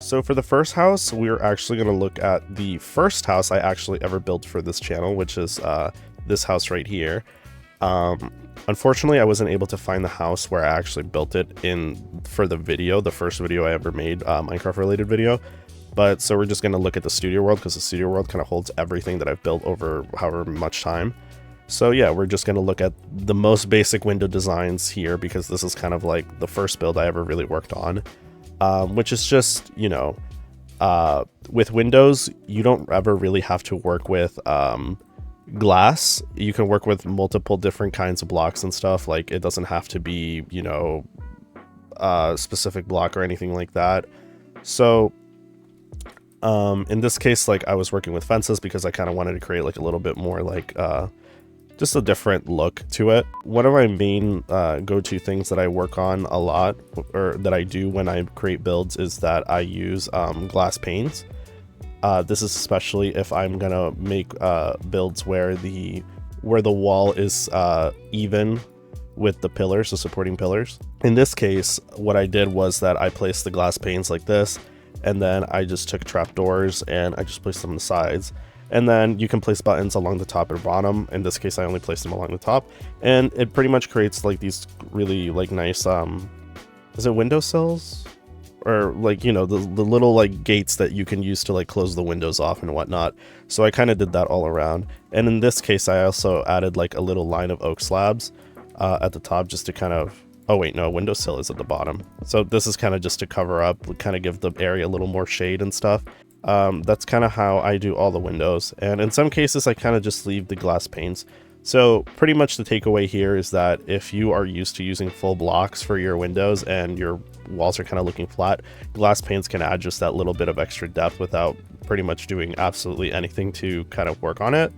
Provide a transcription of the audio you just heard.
So for the first house, we're actually going to look at the first house I actually ever built for this channel, which is this house right here. Unfortunately, I wasn't able to find the house where I actually built it for the video, the first video I ever made, Minecraft related video. But so we're just going to look at the studio world because the studio world kind of holds everything that I've built over however much time. So yeah, we're just going to look at the most basic window designs here because this is kind of like the first build I ever really worked on. Which is just, you know, with windows, you don't ever really have to work with glass. You can work with multiple different kinds of blocks and stuff. Like, it doesn't have to be, you know, a specific block or anything like that. So in this case, like, I was working with fences because I kind of wanted to create like a little bit more like just a different look to it. One of my main go-to things that I work on a lot, or that I do when I create builds, is that I use glass panes. This is especially if I'm gonna make builds where the wall is even with the pillars, the supporting pillars. In this case, what I did was that I placed the glass panes like this, and then I just took trapdoors and I just placed them on the sides. And then you can place buttons along the top and bottom. In this case, I only placed them along the top, and it pretty much creates like these really like nice is it windowsills, or like, you know, the little like gates that you can use to like close the windows off and whatnot. So I kind of did that all around. And in this case, I also added like a little line of oak slabs at the top just to kind of, oh wait, no, windowsill is at the bottom. So this is kind of just to cover up, kind of give the area a little more shade and stuff. That's kind of how I do all the windows, and in some cases I kind of just leave the glass panes. So pretty much the takeaway here is that if you are used to using full blocks for your windows and your walls are kind of looking flat, glass panes can add just that little bit of extra depth without pretty much doing absolutely anything to kind of work on it.